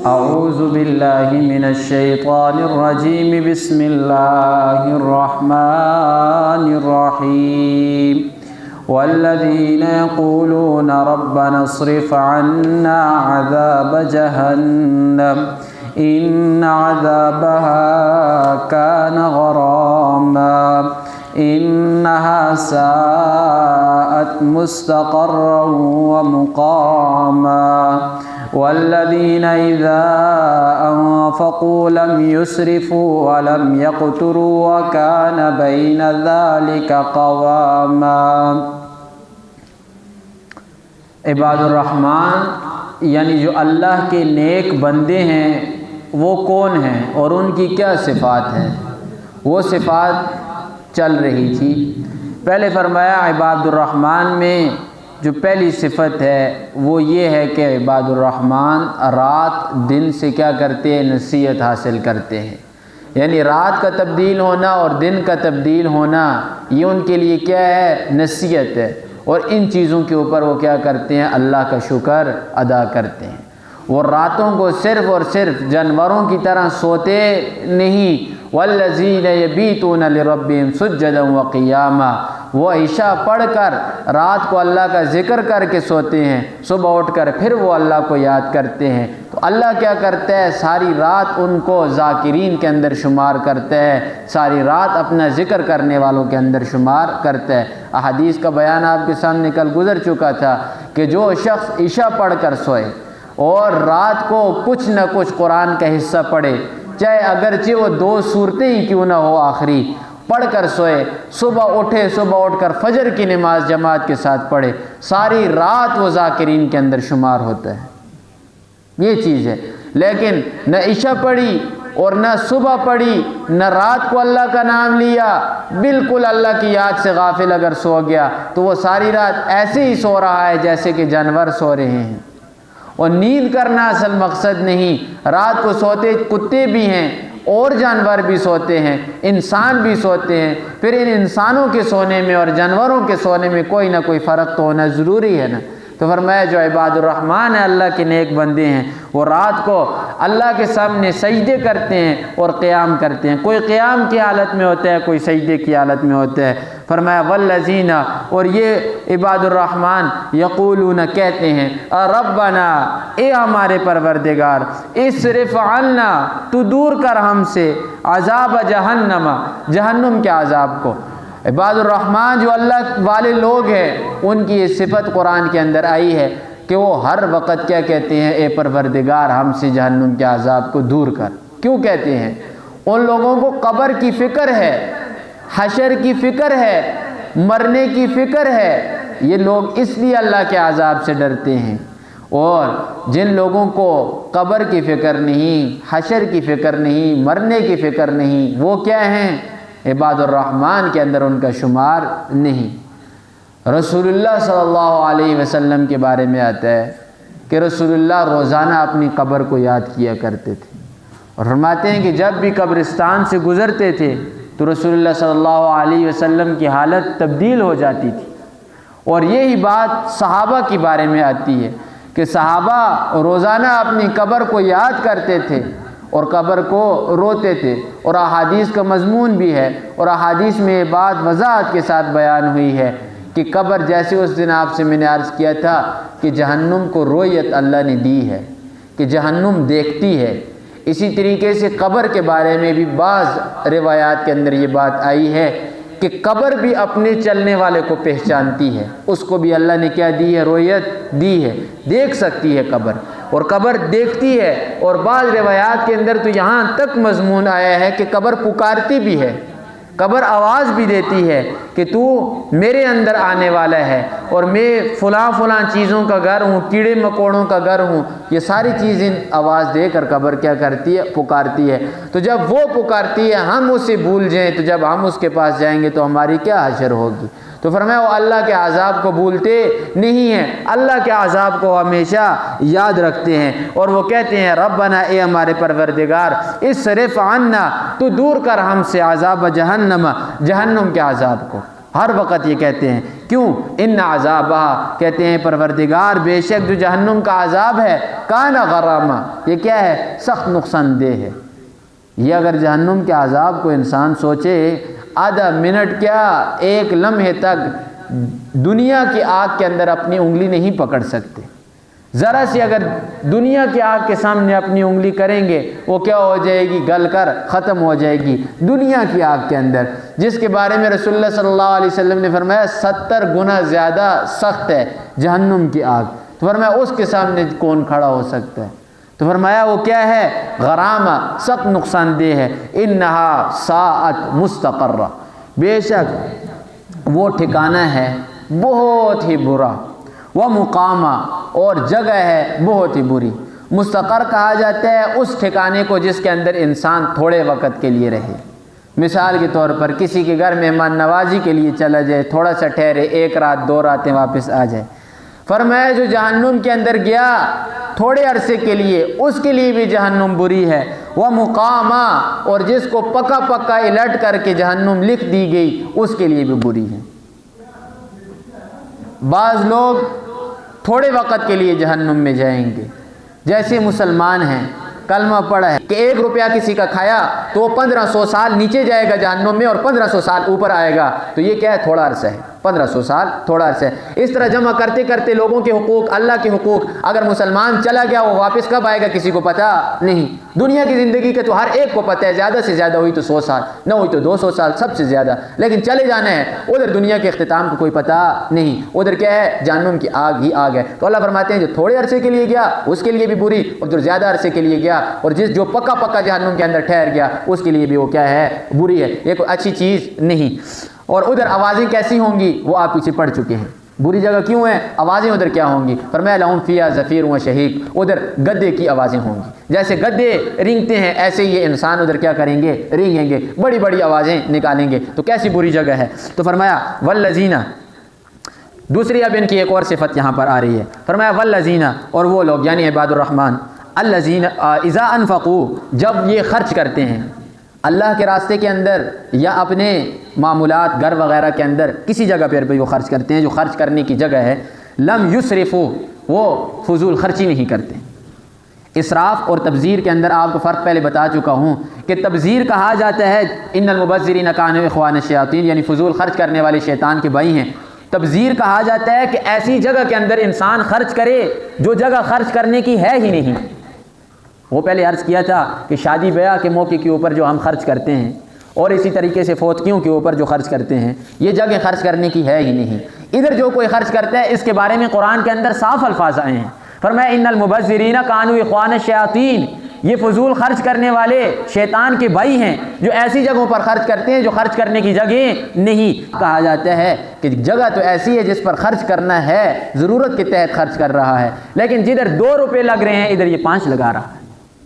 اعوذ باللہ من الشیطان الرجیم بسم اللہ الرحمن الرحیم والذین یقولون ربنا اصرف عنا عذاب جہنم ان عذابها كان غراما انها ساءت مستقرا ومقاما والذين إذا أنفقوا لم يسرفوا ولم يقتروا وكان بين ذلك قواما۔ عباد الرحمن یعنی جو اللہ کے نیک بندے ہیں وہ کون ہیں اور ان کی کیا صفات ہیں، وہ صفات چل رہی تھی۔ پہلے فرمایا عباد الرحمن میں جو پہلی صفت ہے وہ یہ ہے کہ عباد الرحمن رات دن سے کیا کرتے ہیں، نصیحت حاصل کرتے ہیں۔ یعنی رات کا تبدیل ہونا اور دن کا تبدیل ہونا یہ ان کے لیے کیا ہے، نصیحت ہے، اور ان چیزوں کے اوپر وہ کیا کرتے ہیں، اللہ کا شکر ادا کرتے ہیں۔ وہ راتوں کو صرف اور صرف جانوروں کی طرح سوتے نہیں، والذین یبیتون لربہم سجدا وقیاما، وہ عشاء پڑھ کر رات کو اللہ کا ذکر کر کے سوتے ہیں، صبح اٹھ کر پھر وہ اللہ کو یاد کرتے ہیں۔ تو اللہ کیا کرتا ہے، ساری رات ان کو ذاکرین کے اندر شمار کرتا ہے، ساری رات اپنا ذکر کرنے والوں کے اندر شمار کرتا ہے۔ احادیث کا بیان آپ کے سامنے کل گزر چکا تھا کہ جو شخص عشاء پڑھ کر سوئے اور رات کو کچھ نہ کچھ قرآن کا حصہ پڑھے، چاہے اگرچہ وہ 2 سورتیں ہی کیوں نہ ہو آخری، پڑھ کر سوئے، صبح اٹھے، صبح اٹھ کر فجر کی نماز جماعت کے ساتھ پڑھے، ساری رات وہ ذاکرین کے اندر شمار ہوتا ہے۔ یہ چیز ہے، لیکن نہ عشاء پڑھی اور نہ صبح پڑھی، نہ رات کو اللہ کا نام لیا، بالکل اللہ کی یاد سے غافل اگر سو گیا تو وہ ساری رات ایسے ہی سو رہا ہے جیسے کہ جانور سو رہے ہیں۔ اور نیند کرنا اصل مقصد نہیں، رات کو سوتے کتے بھی ہیں اور جانور بھی سوتے ہیں، انسان بھی سوتے ہیں، پھر ان انسانوں کے سونے میں اور جانوروں کے سونے میں کوئی نہ کوئی فرق تو ہونا ضروری ہے نا۔ تو فرمایا جو عباد الرحمن ہیں، اللہ کے نیک بندے ہیں، وہ رات کو اللہ کے سامنے سجدے کرتے ہیں اور قیام کرتے ہیں۔ کوئی قیام کی حالت میں ہوتا ہے، کوئی سجدے کی حالت میں ہوتا ہے۔ فرمایا والذین، اور یہ عباد الرحمن یقولون کہتے ہیں، ربنا، اے ہمارے پروردگار، اصرف عنا، تو دور کر ہم سے، عذاب جہنم، جہنم کے عذاب کو۔ عباد الرحمن جو اللہ والے لوگ ہیں ان کی یہ صفت قرآن کے اندر آئی ہے کہ وہ ہر وقت کیا کہتے ہیں، اے پروردگار ہم سے جہنم کے عذاب کو دور کر۔ کیوں کہتے ہیں؟ ان لوگوں کو قبر کی فکر ہے، حشر کی فکر ہے، مرنے کی فکر ہے۔ یہ لوگ اس لیے اللہ کے عذاب سے ڈرتے ہیں۔ اور جن لوگوں کو قبر کی فکر نہیں، حشر کی فکر نہیں، مرنے کی فکر نہیں، وہ کیا ہیں؟ عباد الرحمن کے اندر ان کا شمار نہیں۔ رسول اللہ صلی اللہ علیہ وسلم کے بارے میں آتا ہے کہ رسول اللہ روزانہ اپنی قبر کو یاد کیا کرتے تھے، اور فرماتے ہیں کہ جب بھی قبرستان سے گزرتے تھے تو رسول اللہ صلی اللہ علیہ وسلم کی حالت تبدیل ہو جاتی تھی۔ اور یہی بات صحابہ کے بارے میں آتی ہے کہ صحابہ روزانہ اپنی قبر کو یاد کرتے تھے اور قبر کو روتے تھے، اور احادیث کا مضمون بھی ہے، اور احادیث میں یہ بات وضاحت کے ساتھ بیان ہوئی ہے کہ قبر، جیسے اس دن آپ سے میں نے عرض کیا تھا کہ جہنم کو رویت اللہ نے دی ہے کہ جہنم دیکھتی ہے، اسی طریقے سے قبر کے بارے میں بھی بعض روایات کے اندر یہ بات آئی ہے کہ قبر بھی اپنے چلنے والے کو پہچانتی ہے، اس کو بھی اللہ نے کیا دی ہے، رویت دی ہے، دیکھ سکتی ہے قبر، اور قبر دیکھتی ہے۔ اور بعض روایات کے اندر تو یہاں تک مضمون آیا ہے کہ قبر پکارتی بھی ہے، قبر آواز بھی دیتی ہے کہ تو میرے اندر آنے والا ہے، اور میں فلاں فلاں چیزوں کا گھر ہوں، کیڑے مکوڑوں کا گھر ہوں، یہ ساری چیزیں آواز دے کر قبر کیا کرتی ہے، پکارتی ہے۔ تو جب وہ پکارتی ہے ہم اسے بھول جائیں تو جب ہم اس کے پاس جائیں گے تو ہماری کیا حشر ہوگی؟ تو فرمایا وہ اللہ کے عذاب کو بھولتے نہیں ہیں، اللہ کے عذاب کو ہمیشہ یاد رکھتے ہیں، اور وہ کہتے ہیں ربنا، اے ہمارے پروردگار، اصرف عنا، تو دور کر ہم سے عذاب جہنم، جہنم کے عذاب کو۔ ہر وقت یہ کہتے ہیں کیوں؟ ان عذابہ، کہتے ہیں پروردگار بے شک جو جہنم کا عذاب ہے، کان غرامہ، یہ کیا ہے؟ سخت نقصان دہ ہے۔ یہ اگر جہنم کے عذاب کو انسان سوچے، آدھا منٹ کیا ایک لمحے تک دنیا کی آگ کے اندر اپنی انگلی نہیں پکڑ سکتے۔ ذرا سی اگر دنیا کی آگ کے سامنے اپنی انگلی کریں گے، وہ کیا ہو جائے گی؟ گل کر ختم ہو جائے گی۔ دنیا کی آگ کے اندر، جس کے بارے میں رسول اللہ صلی اللہ علیہ وسلم نے فرمایا 70 گنا زیادہ سخت ہے جہنم کی آگ، تو فرمایا اس کے سامنے کون کھڑا ہو سکتا ہے؟ تو فرمایا وہ کیا ہے؟ غرامہ، سخت نقصان دہ ہے۔ انہا ساعت مستقرہ، بے شک وہ ٹھکانہ ہے بہت ہی برا، وہ مقامہ، اور جگہ ہے بہت ہی بری۔ مستقر کہا جاتا ہے اس ٹھکانے کو جس کے اندر انسان تھوڑے وقت کے لیے رہے۔ مثال کے طور پر کسی کے گھر مہمان نوازی کے لیے چلا جائے، تھوڑا سا ٹھہرے، 1 رات 2 راتیں واپس آ جائے۔ فرمایا جو جہنم کے اندر گیا تھوڑے عرصے کے لیے، اس کے لیے بھی جہنم بری ہے۔ وہ مقامہ، اور جس کو پکا پکا الٹ کر کے جہنم لکھ دی گئی، اس کے لیے بھی بری ہے۔ بعض لوگ تھوڑے وقت کے لیے جہنم میں جائیں گے، جیسے مسلمان ہیں، کلمہ پڑھا ہے کہ 1 روپیہ کسی کا کھایا تو وہ 1500 سال نیچے جائے گا جہنم میں، اور 1500 سال اوپر آئے گا، تو یہ کیا ہے؟ تھوڑا عرصہ ہے۔ 1500 سال تھوڑا عرصہ ہے۔ اس طرح جمع کرتے کرتے لوگوں کے حقوق، اللہ کے حقوق، اگر مسلمان چلا گیا وہ واپس کب آئے گا کسی کو پتہ نہیں۔ دنیا کی زندگی کا تو ہر ایک کو پتہ ہے، زیادہ سے زیادہ ہوئی تو 100 سال، نہ ہوئی تو 200 سال، سب سے زیادہ، لیکن چلے جانا ہے ادھر۔ دنیا کے اختتام کو کوئی پتہ نہیں، ادھر کیا ہے؟ جہنم کی آگ ہی آگ ہے۔ تو اللہ فرماتے ہیں جو تھوڑے عرصے کے لیے گیا اس کے لیے بھی بری، اور جو زیادہ عرصے کے لیے گیا، اور جو پکا پکا جہنم کے اندر ٹھہر گیا، اس کے لیے بھی وہ کیا ہے؟ بری ہے۔ یہ کوئی اچھی چیز نہیں۔ اور ادھر آوازیں کیسی ہوں گی وہ آپ پیچھے پڑھ چکے ہیں۔ بری جگہ کیوں ہے؟ آوازیں ادھر کیا ہوں گی؟ فرمایا لہم فیہا زفیر و شہیق، ادھر گدے کی آوازیں ہوں گی۔ جیسے گدے رینگتے ہیں ایسے یہ انسان ادھر کیا کریں گے؟ رینگیں گے، بڑی بڑی آوازیں نکالیں گے۔ تو کیسی بری جگہ ہے؟ تو فرمایا والذین، دوسری اب ان کی ایک اور صفت یہاں پر آ رہی ہے۔ فرمایا والذین، اور وہ لوگ یعنی عباد الرحمن، الذین اذا انفقوا، جب یہ خرچ کرتے ہیں اللہ کے راستے کے اندر یا اپنے معمولات گھر وغیرہ کے اندر، کسی جگہ پر بھی وہ خرچ کرتے ہیں جو خرچ کرنے کی جگہ ہے، لم یسرفوا، وہ فضول خرچی نہیں کرتے۔ اسراف اور تبذیر کے اندر آپ کو فرق پہلے بتا چکا ہوں کہ تبذیر کہا جاتا ہے ان المبذرین کانوا اخوان الشیاطین، یعنی فضول خرچ کرنے والے شیطان کے بھائی ہیں۔ تبذیر کہا جاتا ہے کہ ایسی جگہ کے اندر انسان خرچ کرے جو جگہ خرچ کرنے کی ہے ہی نہیں۔ وہ پہلے عرض کیا تھا کہ شادی بیاہ کے موقع کے اوپر جو ہم خرچ کرتے ہیں، اور اسی طریقے سے فوتگیوں کے اوپر جو خرچ کرتے ہیں، یہ جگہ خرچ کرنے کی ہے ہی نہیں۔ ادھر جو کوئی خرچ کرتا ہے اس کے بارے میں قرآن کے اندر صاف الفاظ آئے ہیں۔ فرمایا ان المبذرین کانوا اخوان الشیاطین، یہ فضول خرچ کرنے والے شیطان کے بھائی ہیں جو ایسی جگہوں پر خرچ کرتے ہیں جو خرچ کرنے کی جگہ نہیں۔ کہا جاتا ہے کہ جگہ تو ایسی ہے جس پر خرچ کرنا ہے، ضرورت کے تحت خرچ کر رہا ہے، لیکن جدھر 2 روپے لگ رہے ہیں ادھر یہ 5 لگا رہا ہے،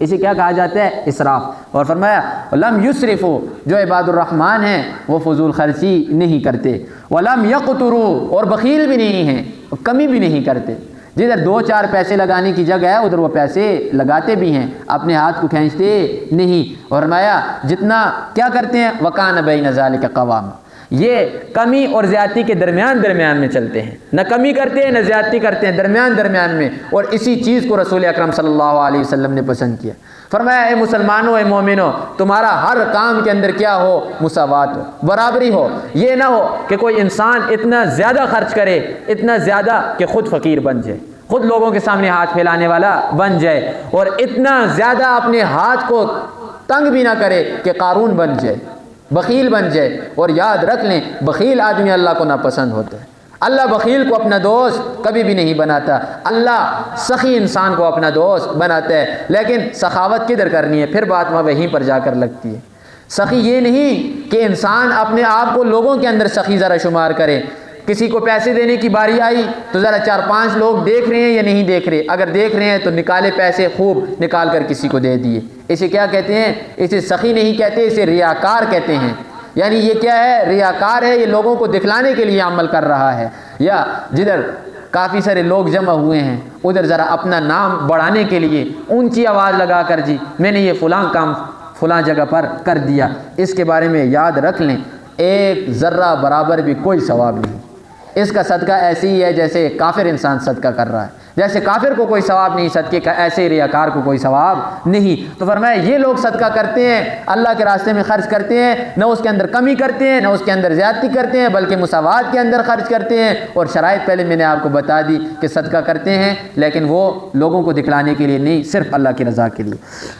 اسے کیا کہا جاتا ہے؟ اسراف۔ اور فرمایا لم یسرفوا، جو عباد الرحمن ہیں وہ فضول خرچی نہیں کرتے، ولم یقتروا، اور بخیل بھی نہیں ہیں، کمی بھی نہیں کرتے۔ جدھر 2-4 پیسے لگانے کی جگہ ہے ادھر وہ پیسے لگاتے بھی ہیں، اپنے ہاتھ کو کھینچتے نہیں۔ اور فرمایا جتنا کیا کرتے ہیں، وکان بین ذلک قوام، یہ کمی اور زیادتی کے درمیان میں چلتے ہیں، نہ کمی کرتے ہیں نہ زیادتی کرتے ہیں، درمیان میں۔ اور اسی چیز کو رسول اکرم صلی اللہ علیہ وسلم نے پسند کیا۔ فرمایا اے مسلمانوں، اے مومنوں، تمہارا ہر کام کے اندر کیا ہو؟ مساوات ہو، برابری ہو۔ یہ نہ ہو کہ کوئی انسان اتنا زیادہ خرچ کرے، اتنا زیادہ کہ خود فقیر بن جائے، خود لوگوں کے سامنے ہاتھ پھیلانے والا بن جائے، اور اتنا زیادہ اپنے ہاتھ کو تنگ بھی نہ کرے کہ قارون بن جائے، بخیل بن جائے۔ اور یاد رکھ لیں بخیل آدمی اللہ کو ناپسند ہوتا ہے۔ اللہ بخیل کو اپنا دوست کبھی بھی نہیں بناتا، اللہ سخی انسان کو اپنا دوست بناتا ہے۔ لیکن سخاوت کدھر کرنی ہے؟ پھر بات وہیں پر جا کر لگتی ہے۔ سخی یہ نہیں کہ انسان اپنے آپ کو لوگوں کے اندر سخی ذرا شمار کرے۔ کسی کو پیسے دینے کی باری آئی تو ذرا 4-5 لوگ دیکھ رہے ہیں یا نہیں دیکھ رہے، اگر دیکھ رہے ہیں تو نکالے پیسے خوب نکال کر کسی کو دے دیے۔ اسے کیا کہتے ہیں؟ اسے سخی نہیں کہتے، اسے ریاکار کہتے ہیں۔ یعنی یہ کیا ہے؟ ریاکار ہے، یہ لوگوں کو دکھلانے کے لیے عمل کر رہا ہے۔ یا جدھر کافی سارے لوگ جمع ہوئے ہیں ادھر ذرا اپنا نام بڑھانے کے لیے اونچی آواز لگا کر جی میں نے یہ فلاں کام فلاں جگہ پر کر دیا، اس کے بارے میں یاد رکھ لیں ایک ذرہ برابر بھی کوئی ثواب نہیں، اس کا صدقہ ایسے ہی ہے جیسے کافر انسان صدقہ کر رہا ہے، جیسے کافر کو کوئی ثواب نہیں صدقے کا، ایسے ریاکار کو کوئی ثواب نہیں۔ تو فرمایا یہ لوگ صدقہ کرتے ہیں، اللہ کے راستے میں خرچ کرتے ہیں، نہ اس کے اندر کمی کرتے ہیں نہ اس کے اندر زیادتی کرتے ہیں، بلکہ مساوات کے اندر خرچ کرتے ہیں، اور شرائط پہلے میں نے آپ کو بتا دی کہ صدقہ کرتے ہیں لیکن وہ لوگوں کو دکھلانے کے لیے نہیں، صرف اللہ کی رضا کے لیے۔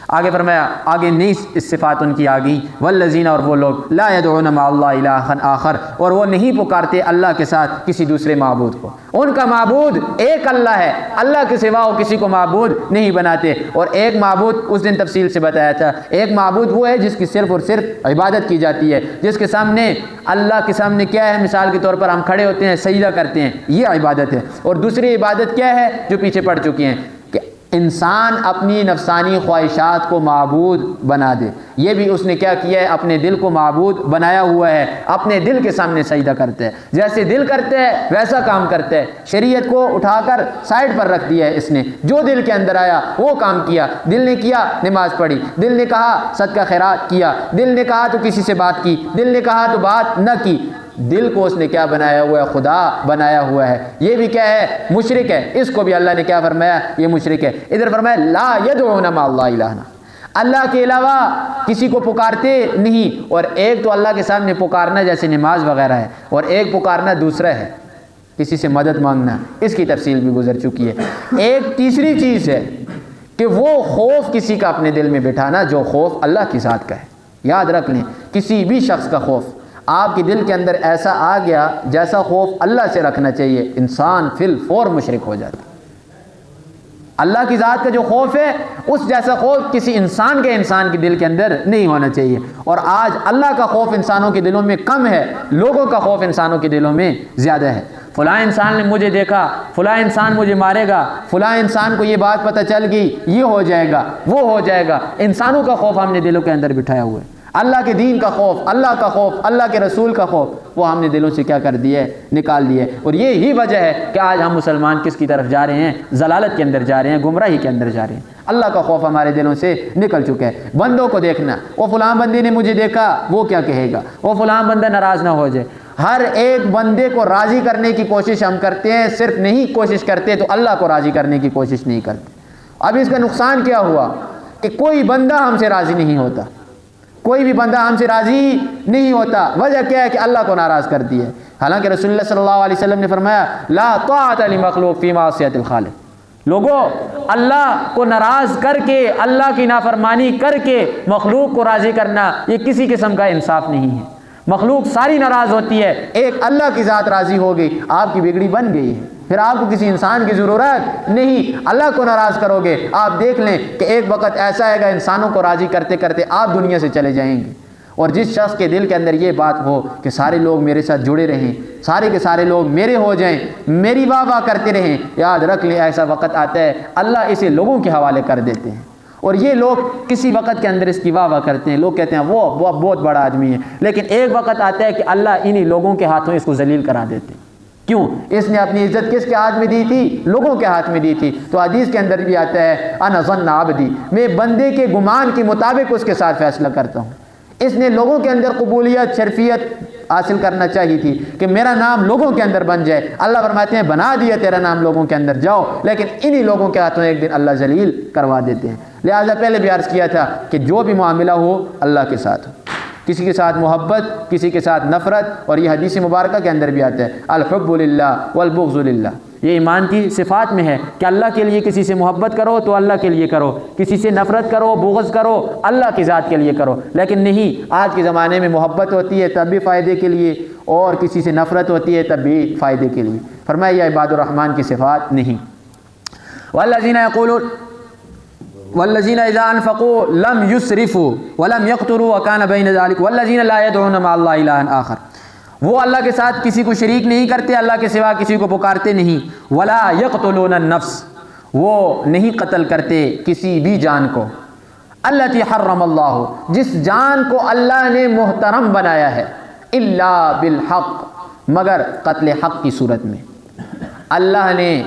آگے فرمایا، آگے نہیں صفات ان کی آ گئی، والذین، اور وہ لوگ لا يدعون مع اللہ الہا آخر، اور وہ نہیں پکارتے اللہ کے ساتھ کسی دوسرے معبود کو، ان کا معبود ایک اللہ ہے، اللہ کے سوا وہ کسی کو معبود نہیں بناتے۔ اور ایک معبود اس دن تفصیل سے بتایا تھا، ایک معبود وہ ہے جس کی صرف اور صرف عبادت کی جاتی ہے، جس کے سامنے اللہ کے سامنے کیا ہے، مثال کے طور پر ہم کھڑے ہوتے ہیں سجدہ کرتے ہیں، یہ عبادت ہے۔ اور دوسری عبادت کیا ہے جو پیچھے پڑ چکی ہیں، کہ انسان اپنی نفسانی خواہشات کو معبود بنا دے، یہ بھی اس نے کیا کیا ہے، اپنے دل کو معبود بنایا ہوا ہے، اپنے دل کے سامنے سجدہ کرتا ہے، جیسے دل کرتا ہے ویسا کام کرتا ہے، شریعت کو اٹھا کر سائڈ پر رکھ دیا ہے اس نے، جو دل کے اندر آیا وہ کام کیا، دل نے کیا نماز پڑھی، دل نے کہا صدقہ خیرات کیا، دل نے کہا تو کسی سے بات کی، دل نے کہا تو بات نہ کی، دل کو اس نے کیا بنایا ہوا ہے، خدا بنایا ہوا ہے۔ یہ بھی کیا ہے، مشرک ہے، اس کو بھی اللہ نے کیا فرمایا، یہ مشرک ہے۔ ادھر فرمایا لا يدعون مع اللہ الہا، اللہ کے علاوہ کسی کو پکارتے نہیں۔ اور ایک تو اللہ کے سامنے پکارنا جیسے نماز وغیرہ ہے، اور ایک پکارنا دوسرا ہے کسی سے مدد مانگنا، اس کی تفصیل بھی گزر چکی ہے۔ ایک تیسری چیز ہے کہ وہ خوف کسی کا اپنے دل میں بٹھانا جو خوف اللہ کی ذات کا ہے۔ یاد رکھ لیں، کسی بھی شخص کا خوف آپ کے دل کے اندر ایسا آ گیا جیسا خوف اللہ سے رکھنا چاہیے، انسان فی الفور مشرک ہو جاتا ہے۔ اللہ کی ذات کا جو خوف ہے اس جیسا خوف کسی انسان کے دل کے اندر نہیں ہونا چاہیے۔ اور آج اللہ کا خوف انسانوں کے دلوں میں کم ہے، لوگوں کا خوف انسانوں کے دلوں میں زیادہ ہے۔ فلاں انسان نے مجھے دیکھا، فلاں انسان مجھے مارے گا، فلاں انسان کو یہ بات پتہ چل گئی، یہ ہو جائے گا، وہ ہو جائے گا۔ انسانوں کا خوف ہم نے دلوں کے اندر بٹھایا ہوا ہے، اللہ کے دین کا خوف، اللہ کا خوف، اللہ کے رسول کا خوف، وہ ہم نے دلوں سے کیا کر دیا ہے، نکال دیا ہے۔ اور یہی وجہ ہے کہ آج ہم مسلمان کس کی طرف جا رہے ہیں، ضلالت کے اندر جا رہے ہیں، گمراہی کے اندر جا رہے ہیں۔ اللہ کا خوف ہمارے دلوں سے نکل چکا ہے۔ بندوں کو دیکھنا، وہ فلاں بندے نے مجھے دیکھا، وہ کیا کہے گا، وہ فلاں بندہ ناراض نہ ہو جائے۔ ہر ایک بندے کو راضی کرنے کی کوشش ہم کرتے ہیں، صرف نہیں کوشش کرتے تو اللہ کو راضی کرنے کی کوشش نہیں کرتے۔ اب اس کا نقصان کیا ہوا کہ کوئی بندہ ہم سے راضی نہیں ہوتا، کوئی بھی بندہ ہم سے راضی نہیں ہوتا۔ وجہ کیا ہے کہ اللہ کو ناراض کر دیا ہے۔ حالانکہ رسول اللہ صلی اللہ علیہ وسلم نے فرمایا لا طاعت لمخلوق فی معصیۃ الخالق، لوگوں اللہ کو ناراض کر کے، اللہ کی نافرمانی کر کے مخلوق کو راضی کرنا یہ کسی قسم کا انصاف نہیں ہے۔ مخلوق ساری ناراض ہوتی ہے، ایک اللہ کی ذات راضی ہو گئی، آپ کی بگڑی بن گئی ہے، پھر آپ کو کسی انسان کی ضرورت نہیں۔ اللہ کو ناراض کرو گے، آپ دیکھ لیں کہ ایک وقت ایسا آئے گا انسانوں کو راضی کرتے کرتے آپ دنیا سے چلے جائیں گے۔ اور جس شخص کے دل کے اندر یہ بات ہو کہ سارے لوگ میرے ساتھ جڑے رہیں، سارے کے سارے لوگ میرے ہو جائیں، میری واہ واہ کرتے رہیں، یاد رکھ لیں ایسا وقت آتا ہے اللہ اسے لوگوں کے حوالے کر دیتے ہیں۔ اور یہ لوگ کسی وقت کے اندر اس کی واہ واہ کرتے ہیں، لوگ کہتے ہیں وہ بہت بڑا آدمی ہے، لیکن ایک وقت آتا ہے کہ اللہ انہی لوگوں کے ہاتھوں اس کو ذلیل کرا دیتے ہیں۔ کیوں؟ اس نے اپنی عزت کس کے ہاتھ میں دی تھی؟ لوگوں کے ہاتھ میں دی تھی۔ تو حدیث کے اندر بھی آتا ہے انا ظن عبدی، میں بندے کے گمان کے مطابق اس کے ساتھ فیصلہ کرتا ہوں۔ اس نے لوگوں کے اندر قبولیت، شرفیت حاصل کرنا چاہیے تھی کہ میرا نام لوگوں کے اندر بن جائے۔ اللہ فرماتے ہیں بنا دیا تیرا نام لوگوں کے اندر، جاؤ، لیکن انہی لوگوں کے ہاتھوں ایک دن اللہ ذلیل کروا دیتے ہیں۔ لہٰذا پہلے بھی عرض کیا تھا کہ جو بھی معاملہ ہو اللہ کے ساتھ ہو، کسی کے ساتھ محبت، کسی کے ساتھ نفرت، اور یہ حدیث مبارکہ کے اندر بھی آتا ہے الحب للہ والبغض للہ، یہ ایمان کی صفات میں ہے کہ اللہ کے لیے کسی سے محبت کرو تو اللہ کے لیے کرو، کسی سے نفرت کرو، بغض کرو، اللہ کی ذات کے لیے کرو۔ لیکن نہیں، آج کے زمانے میں محبت ہوتی ہے تب بھی فائدے کے لیے، اور کسی سے نفرت ہوتی ہے تب بھی فائدے کے لیے۔ فرمایا یہ عباد الرحمن کی صفات نہیں۔ والذین یقولون والذین اذا انفقوا لم یسرفوا ولم یقتروا وکان بین ذلک والذین لا یدعون مع اللہ الہا آخر، وہ اللہ کے ساتھ کسی کو شریک نہیں کرتے، اللہ کے سوا کسی کو پکارتے نہیں۔ ولا یقتلون النفس، وہ نہیں قتل کرتے کسی بھی جان کو، التی حرم اللہ، جس جان کو اللہ نے محترم بنایا ہے، الا بالحق، مگر قتل حق کی صورت میں۔ اللہ نے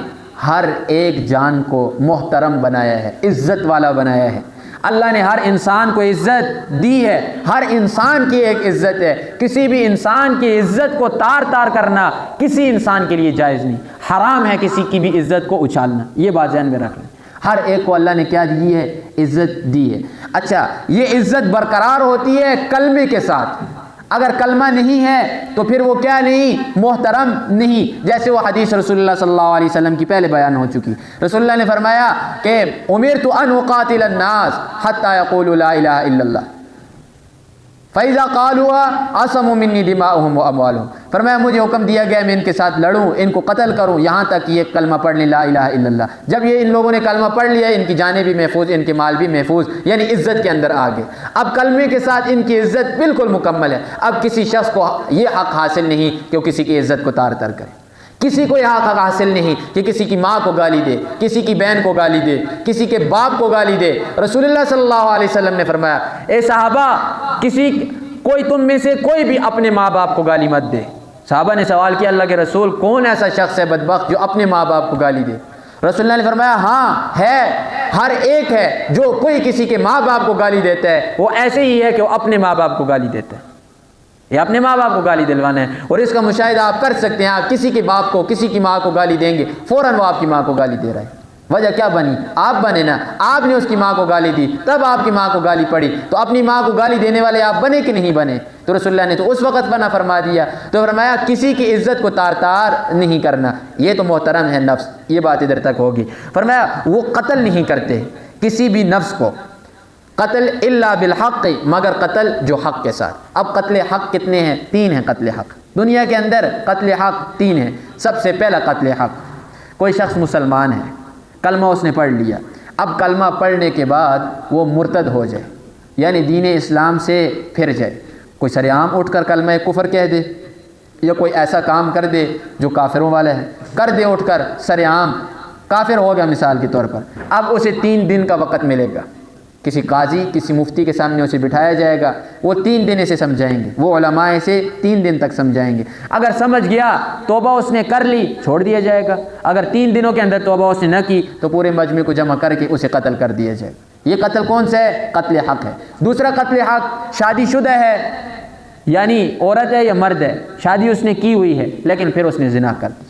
ہر ایک جان کو محترم بنایا ہے، عزت والا بنایا ہے۔ اللہ نے ہر انسان کو عزت دی ہے، ہر انسان کی ایک عزت ہے، کسی بھی انسان کی عزت کو تار تار کرنا کسی انسان کے لیے جائز نہیں، حرام ہے کسی کی بھی عزت کو اچھالنا، یہ بات ذہن میں رکھ لیں۔ ہر ایک کو اللہ نے کیا دی ہے؟ عزت دی ہے۔ اچھا، یہ عزت برقرار ہوتی ہے کلمے کے ساتھ، اگر کلمہ نہیں ہے تو پھر وہ کیا نہیں؟ محترم نہیں، جیسے وہ حدیث رسول اللہ صلی اللہ علیہ وسلم کی پہلے بیان ہو چکی۔ رسول اللہ نے فرمایا کہ امرت ان اقاتل الناس حتی یقولوا لا الہ الا اللہ فَإِذَا قَالُوهَا عَصَمُوا مِنِّي دِمَاءُهُمْ وَأَمْوَالُهُم، فرمایا مجھے حکم دیا گیا میں ان کے ساتھ لڑوں، ان کو قتل کروں، یہاں تک کہ یہ کلمہ پڑھ لیں لا الہ الا اللہ۔ جب یہ ان لوگوں نے کلمہ پڑھ لیا، ان کی جانیں بھی محفوظ، ان کے مال بھی محفوظ، یعنی عزت کے اندر آ گئے۔ اب کلمے کے ساتھ ان کی عزت بالکل مکمل ہے۔ اب کسی شخص کو یہ حق حاصل نہیں کہ وہ کسی کی عزت کو تار تار کرے، کسی کو یہ حق حاصل نہیں کہ کسی کی ماں کو گالی دے، کسی کی بہن کو گالی دے، کسی کے باپ کو گالی دے۔ رسول اللہ صلی اللہ علیہ وسلم نے فرمایا اے صحابہ، کوئی تم میں سے کوئی بھی اپنے ماں باپ کو گالی مت دے۔ صحابہ نے سوال کیا اللہ کے رسول کون ایسا شخص ہے بدبخت جو اپنے ماں باپ کو گالی دے؟ رسول اللہ نے فرمایا ہاں ہے، ہر ایک ہے جو کوئی کسی کے ماں باپ کو گالی دیتا ہے وہ ایسے ہی ہے کہ وہ اپنے ماں باپ کو گالی دیتا ہے، یہ اپنے ماں باپ کو گالی دلوانا ہے۔ اور اس کا مشاہدہ آپ کر سکتے ہیں، آپ کسی کے باپ کو، کسی کی ماں کو گالی دیں گے، فوراً وہ آپ کی ماں کو گالی دے رہا ہے۔ وجہ کیا بنی؟ آپ بنے نا، آپ نے اس کی ماں کو گالی دی، تب آپ کی ماں کو گالی پڑی، تو اپنی ماں کو گالی دینے والے آپ بنے کہ نہیں بنے؟ تو رسول اللہ نے تو اس وقت بنا فرما دیا۔ تو فرمایا کسی کی عزت کو تار تار نہیں کرنا، یہ تو محترم ہے نفس، یہ بات ادھر تک ہوگی۔ فرمایا وہ قتل نہیں کرتے کسی بھی نفس کو، قتل الا بالحق، مگر قتل جو حق کے ساتھ۔ اب قتل حق کتنے ہیں؟ 3 ہیں قتل حق دنیا کے اندر، قتل حق 3 ہیں۔ سب سے پہلا قتل حق، کوئی شخص مسلمان ہے، کلمہ اس نے پڑھ لیا، اب کلمہ پڑھنے کے بعد وہ مرتد ہو جائے، یعنی دین اسلام سے پھر جائے، کوئی سر عام اٹھ کر کلمہ کفر کہہ دے، یا کوئی ایسا کام کر دے جو کافروں والا ہے، کر دے اٹھ کر سر عام، کافر ہو گیا مثال کے طور پر۔ اب اسے 3 دن کا وقت ملے گا، کسی قاضی، کسی مفتی کے سامنے اسے بٹھایا جائے گا، وہ 3 دن اسے سمجھائیں گے، وہ علماء اسے 3 دن تک سمجھائیں گے۔ اگر سمجھ گیا، توبہ اس نے کر لی، چھوڑ دیا جائے گا۔ اگر 3 دنوں کے اندر توبہ اس نے نہ کی تو پورے مجمع کو جمع کر کے اسے قتل کر دیا جائے گا۔ یہ قتل کون سا ہے؟ قتل حق ہے۔ دوسرا قتل حق، شادی شدہ ہے، یعنی عورت ہے یا مرد ہے، شادی اس نے کی ہوئی ہے لیکن پھر اس نے زنا کر دی۔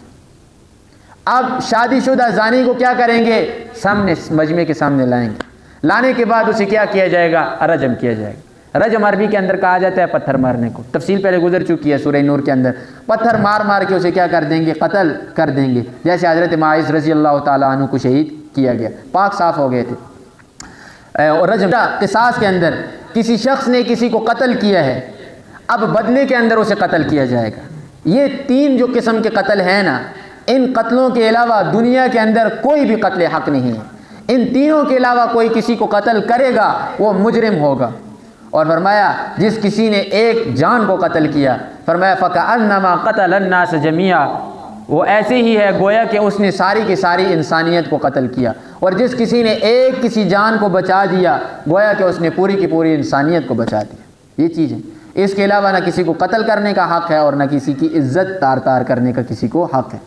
اب شادی شدہ زانی کو کیا کریں گے؟ سامنے مجمع کے سامنے لائیں گے، لانے کے بعد اسے کیا کیا جائے گا؟ رجم کیا جائے گا۔ رجم عربی کے اندر کہا جاتا ہے پتھر مارنے کو، تفصیل پہلے گزر چکی ہے سورہ نور کے اندر۔ پتھر مار مار کے اسے کیا کر دیں گے؟ قتل کر دیں گے، جیسے حضرت ماعز رضی اللہ تعالیٰ عنہ کو شہید کیا گیا، پاک صاف ہو گئے تھے۔ اور رجم قصاص کے اندر کسی شخص نے کسی کو قتل کیا ہے، اب بدلے کے اندر اسے قتل کیا جائے گا۔ یہ 3 جو قسم کے قتل ہیں نا، ان قتلوں کے علاوہ دنیا کے اندر کوئی بھی قتل حق نہیں ہے۔ ان تینوں کے علاوہ کوئی کسی کو قتل کرے گا وہ مجرم ہوگا۔ اور فرمایا جس کسی نے ایک جان کو قتل کیا، فرمایا فَكَأَنَّمَا قَتَلَ النَّاسَ جَمِيعًا، وہ ایسے ہی ہے گویا کہ اس نے ساری کی ساری انسانیت کو قتل کیا۔ اور جس کسی نے ایک کسی جان کو بچا دیا، گویا کہ اس نے پوری کی پوری انسانیت کو بچا دیا۔ یہ چیز ہے، اس کے علاوہ نہ کسی کو قتل کرنے کا حق ہے اور نہ کسی کی عزت تار تار کرنے کا کسی کو حق ہے۔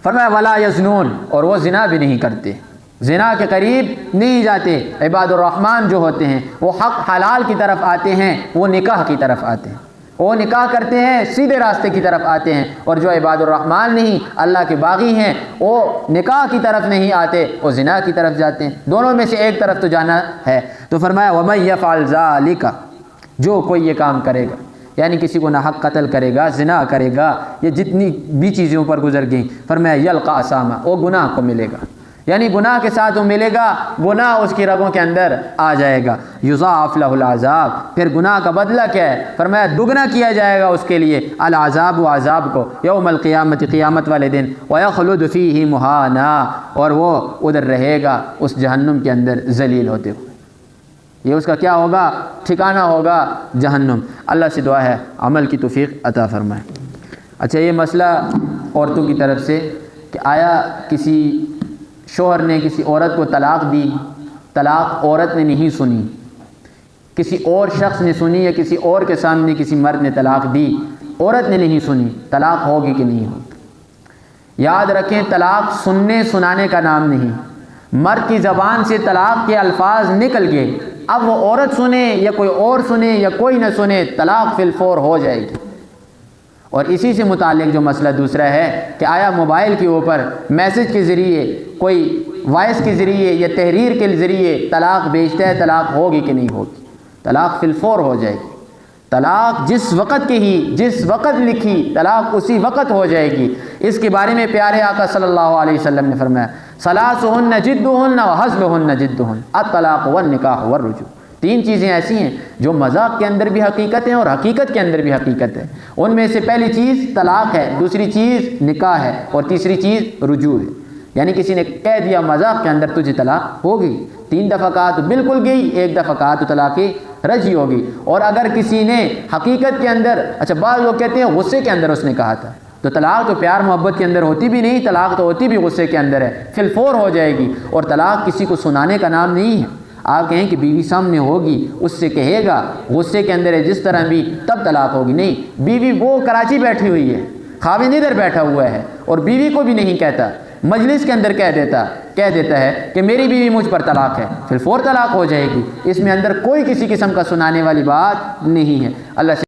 فرمایا وَلَا يَزْنُونَ، اور وہ زنا بھی نہیں کرتے، زنا کے قریب نہیں جاتے۔ عباد الرحمن جو ہوتے ہیں وہ حق حلال کی طرف آتے ہیں، وہ نکاح کی طرف آتے ہیں، وہ نکاح کرتے ہیں، سیدھے راستے کی طرف آتے ہیں۔ اور جو عباد الرحمن نہیں، اللہ کے باغی ہیں، وہ نکاح کی طرف نہیں آتے، وہ زنا کی طرف جاتے ہیں۔ دونوں میں سے ایک طرف تو جانا ہے۔ تو فرمایا وَمَن يَفْعَلْ ذَلِكَ، جو کوئی یہ کام کرے گا، یعنی کسی کو ناحق قتل کرے گا، زنا کرے گا، یہ جتنی بھی چیزوں پر گزر گئیں، فرمایا یلقا اسامہ، وہ گناہ کو ملے گا، یعنی گناہ کے ساتھ وہ ملے گا، گناہ اس کی رگوں کے اندر آ جائے گا۔ یضاعف لہ العذاب، پھر گناہ کا بدلہ کیا ہے؟ فرمایا دگنا کیا جائے گا اس کے لیے، العذاب، و عذاب کو، یوم القیامت، قیامت والے دن، ویخلد فیہ مہانا، اور وہ ادھر رہے گا اس جہنم کے اندر ذلیل ہوتے ہوئے۔ یہ اس کا کیا ہوگا؟ ٹھکانہ ہوگا جہنم۔ اللہ سے دعا ہے عمل کی توفیق عطا فرمائے۔ اچھا، یہ مسئلہ عورتوں کی طرف سے کہ آیا کسی شوہر نے کسی عورت کو طلاق دی، طلاق عورت نے نہیں سنی، کسی اور شخص نے سنی، یا کسی اور کے سامنے کسی مرد نے طلاق دی، عورت نے نہیں سنی، طلاق ہوگی کہ نہیں ہوگی؟ یاد رکھیں طلاق سننے سنانے کا نام نہیں، مرد کی زبان سے طلاق کے الفاظ نکل گئے، اب وہ عورت سنے یا کوئی اور سنے یا کوئی نہ سنے، طلاق فی الفور ہو جائے گی۔ اور اسی سے متعلق جو مسئلہ دوسرا ہے کہ آیا موبائل کے اوپر میسج کے ذریعے، کوئی وائس کے ذریعے یا تحریر کے ذریعے طلاق بھیجتا ہے، طلاق ہوگی کہ نہیں ہوگی؟ طلاق فی الفور ہو جائے گی۔ طلاق جس وقت کی ہی، جس وقت لکھی طلاق اسی وقت ہو جائے گی۔ اس کے بارے میں پیارے آقا صلی اللہ علیہ وسلم نے فرمایا ثلاثہن جدہن وہزلہن جدہن الطلاق والنکاح والرجوع۔ تین چیزیں ایسی ہیں جو مذاق کے اندر بھی حقیقت ہیں اور حقیقت کے اندر بھی حقیقت ہے۔ ان میں سے پہلی چیز طلاق ہے، دوسری چیز نکاح ہے، اور تیسری چیز رجوع ہے۔ یعنی کسی نے کہہ دیا مذاق کے اندر تجھے طلاق ہو گئی، 3 دفعہ کہا تو بالکل گئی، 1 دفعہ کہا تو طلاق رجعی ہوگی۔ اور اگر کسی نے حقیقت کے اندر، اچھا بعض لوگ کہتے ہیں غصے کے اندر اس نے کہا تھا، تو طلاق تو پیار محبت کے اندر ہوتی بھی نہیں، طلاق تو ہوتی بھی غصے کے اندر ہے، فی الفور ہو جائے گی۔ اور طلاق کسی کو سنانے کا نام نہیں ہے۔ آپ کہیں کہ بیوی سامنے ہوگی، اس سے کہے گا غصے کے اندر ہے جس طرح بھی، تب طلاق ہوگی، نہیں۔ بیوی وہ کراچی بیٹھی ہوئی ہے، خاوند ادھر بیٹھا ہوا ہے، اور بیوی کو بھی نہیں کہتا، مجلس کے اندر کہہ دیتا ہے کہ میری بیوی مجھ پر طلاق ہے، پھر فور طلاق ہو جائے گی۔ اس میں اندر کوئی کسی قسم کا سنانے والی بات نہیں ہے۔ اللہ سے